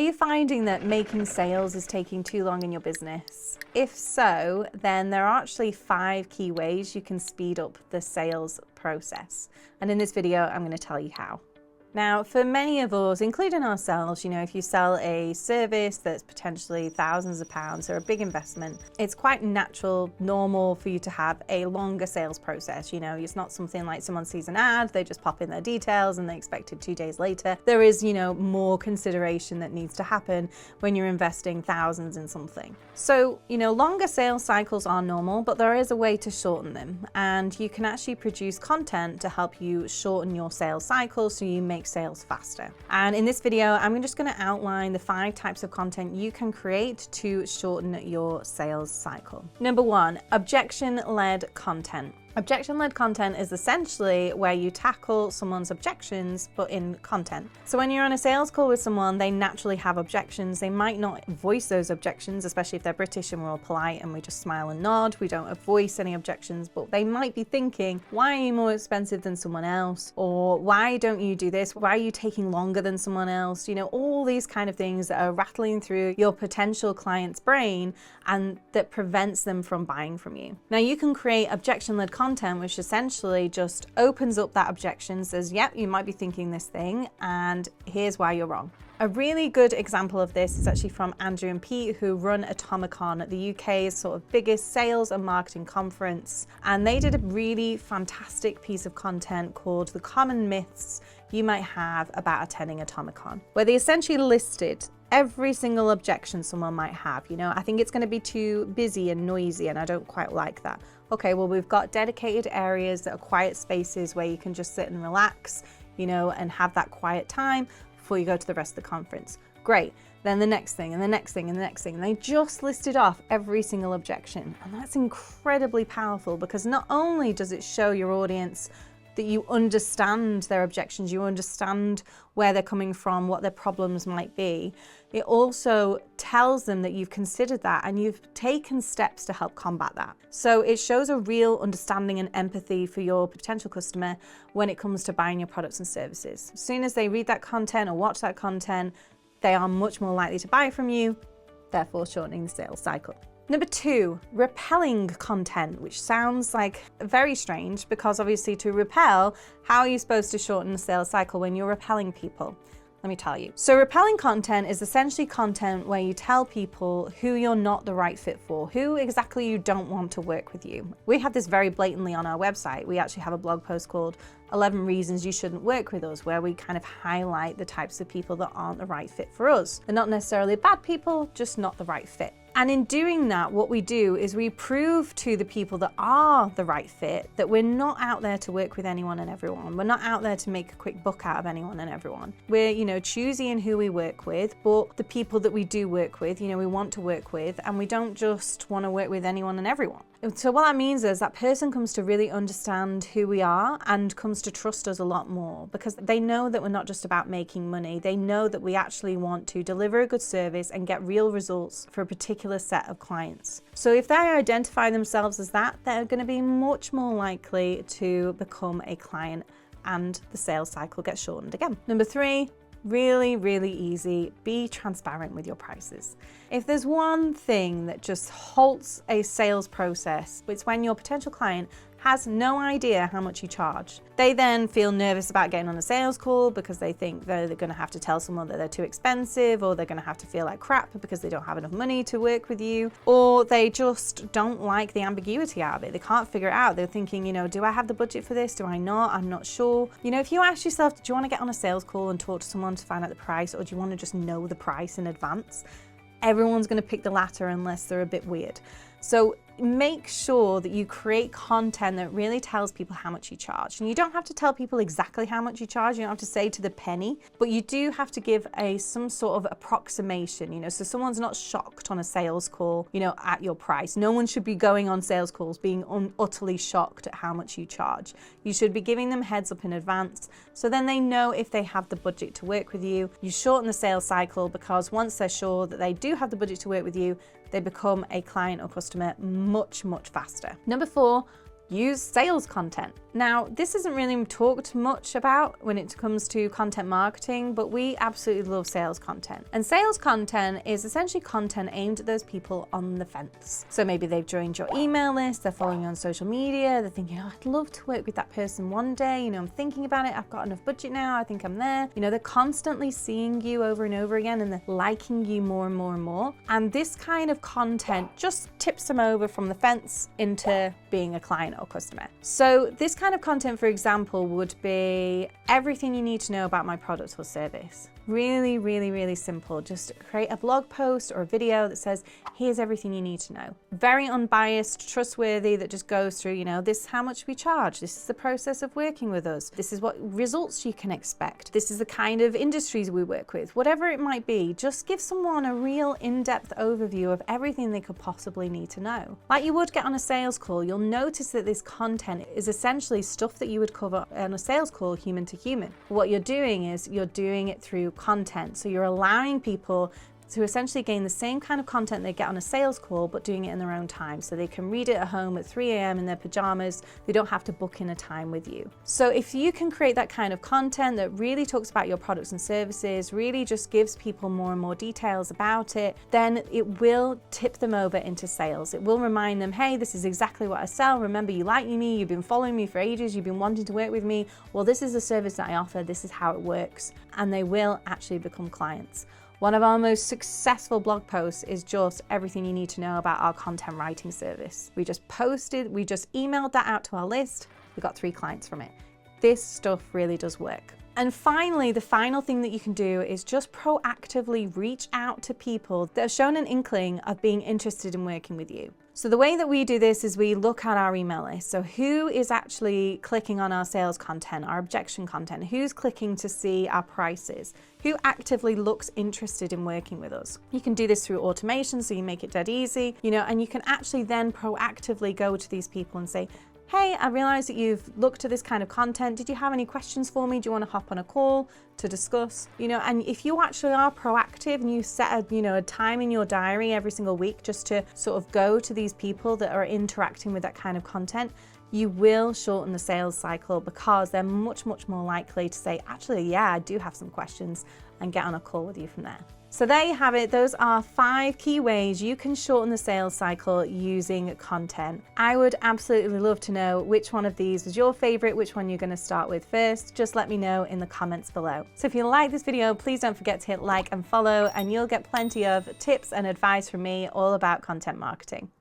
Are you finding that making sales is taking too long in your business? If so, then there are actually 5 key ways you can speed up the sales process. And in this video, I'm going to tell you how. Now, for many of us, including ourselves, if you sell a service that's potentially thousands of pounds or a big investment, it's quite natural, normal for you to have a longer sales process. It's not something like someone sees an ad, they just pop in their details and they expect it 2 days later. There is, more consideration that needs to happen when you're investing thousands in something. So, longer sales cycles are normal, but there is a way to shorten them. And you can actually produce content to help you shorten your sales cycle so you make sales faster. And in this video, I'm just going to outline the 5 types of content you can create to shorten your sales cycle. Number 1, objection-led content. Objection-led content is essentially where you tackle someone's objections, but in content. So when you're on a sales call with someone, they naturally have objections. They might not voice those objections, especially if they're British and we're all polite and we just smile and nod. We don't voice any objections, but they might be thinking, why are you more expensive than someone else? Or why don't you do this? Why are you taking longer than someone else? All these kind of things that are rattling through your potential client's brain and that prevents them from buying from you. Now you can create objection-led content, which essentially just opens up that objection, says, yep, you might be thinking this thing, and here's why you're wrong. A really good example of this is actually from Andrew and Pete, who run Atomicon, the UK's sort of biggest sales and marketing conference. And they did a really fantastic piece of content called The Common Myths You Might Have About Attending Atomicon, where they essentially listed every single objection someone might have. I think it's going to be too busy and noisy, and I don't quite like that. Okay, well, we've got dedicated areas that are quiet spaces where you can just sit and relax, and have that quiet time before you go to the rest of the conference. Great. Then the next thing, and the next thing, and the next thing. And they just listed off every single objection. And that's incredibly powerful, because not only does it show your audience that you understand their objections, you understand where they're coming from, what their problems might be. It also tells them that you've considered that and you've taken steps to help combat that. So it shows a real understanding and empathy for your potential customer when it comes to buying your products and services. As soon as they read that content or watch that content, they are much more likely to buy from you, therefore shortening the sales cycle. Number 2, repelling content, which sounds like very strange, because obviously to repel, how are you supposed to shorten the sales cycle when you're repelling people? Let me tell you. So repelling content is essentially content where you tell people who you're not the right fit for, who exactly you don't want to work with you. We have this very blatantly on our website. We actually have a blog post called 11 Reasons You Shouldn't Work With Us, where we kind of highlight the types of people that aren't the right fit for us. They're not necessarily bad people, just not the right fit. And in doing that, what we do is we prove to the people that are the right fit that we're not out there to work with anyone and everyone. We're not out there to make a quick buck out of anyone and everyone. We're, choosy in who we work with, but the people that we do work with, we want to work with, and we don't just want to work with anyone and everyone. So what that means is that person comes to really understand who we are and comes to trust us a lot more, because they know that we're not just about making money. They know that we actually want to deliver a good service and get real results for a particular set of clients. So if they identify themselves as that, they're going to be much more likely to become a client, and the sales cycle gets shortened again. Number 3, really, really easy. Be transparent with your prices. If there's one thing that just halts a sales process, it's when your potential client has no idea how much you charge. They then feel nervous about getting on a sales call because they think they're going to have to tell someone that they're too expensive, or they're going to have to feel like crap because they don't have enough money to work with you, or they just don't like the ambiguity out of it. They can't figure it out. They're thinking, do I have the budget for this? Do I not? I'm not sure. If you ask yourself, do you want to get on a sales call and talk to someone to find out the price, or do you want to just know the price in advance? Everyone's going to pick the latter unless they're a bit weird. So make sure that you create content that really tells people how much you charge. And you don't have to tell people exactly how much you charge. You don't have to say to the penny, but you do have to give some sort of approximation, so someone's not shocked on a sales call, at your price. No one should be going on sales calls being utterly shocked at how much you charge. You should be giving them heads up in advance, so then they know if they have the budget to work with you. You shorten the sales cycle, because once they're sure that they do have the budget to work with you, they become a client or customer much, much faster. Number 4, use sales content. Now, this isn't really talked much about when it comes to content marketing, but we absolutely love sales content. And sales content is essentially content aimed at those people on the fence. So maybe they've joined your email list, they're following you on social media, they're thinking, oh, I'd love to work with that person one day, I'm thinking about it, I've got enough budget now, I think I'm there. They're constantly seeing you over and over again, and they're liking you more and more and more. And this kind of content just tips them over from the fence into being a client or customer. So this kind of content, for example, would be everything you need to know about my product or service. Really, really, really simple. Just create a blog post or a video that says, here's everything you need to know. Very unbiased, trustworthy, that just goes through, this is how much we charge. This is the process of working with us. This is what results you can expect. This is the kind of industries we work with. Whatever it might be, just give someone a real in-depth overview of everything they could possibly need to know. Like you would get on a sales call, you'll notice that this content is essentially stuff that you would cover on a sales call, human to human. What you're doing is you're doing it through content. So you're allowing people to essentially gain the same kind of content they get on a sales call, but doing it in their own time. So they can read it at home at 3 a.m. in their pajamas. They don't have to book in a time with you. So if you can create that kind of content that really talks about your products and services, really just gives people more and more details about it, then it will tip them over into sales. It will remind them, hey, this is exactly what I sell. Remember, you like me, you've been following me for ages, you've been wanting to work with me. Well, this is the service that I offer. This is how it works. And they will actually become clients. One of our most successful blog posts is just everything you need to know about our content writing service. We just emailed that out to our list. We got 3 clients from it. This stuff really does work. And finally, the final thing that you can do is just proactively reach out to people that have shown an inkling of being interested in working with you. So the way that we do this is we look at our email list. So who is actually clicking on our sales content, our objection content? Who's clicking to see our prices? Who actively looks interested in working with us? You can do this through automation, so you make it dead easy, and you can actually then proactively go to these people and say, hey, I realize that you've looked at this kind of content. Did you have any questions for me? Do you want to hop on a call to discuss? And if you actually are proactive and you set a time in your diary every single week just to sort of go to these people that are interacting with that kind of content, you will shorten the sales cycle because they're much, much more likely to say, actually, yeah, I do have some questions, and get on a call with you from there. So there you have it. Those are 5 key ways you can shorten the sales cycle using content. I would absolutely love to know which one of these was your favorite, which one you're going to start with first. Just let me know in the comments below. So if you like this video, please don't forget to hit like and follow, and you'll get plenty of tips and advice from me all about content marketing.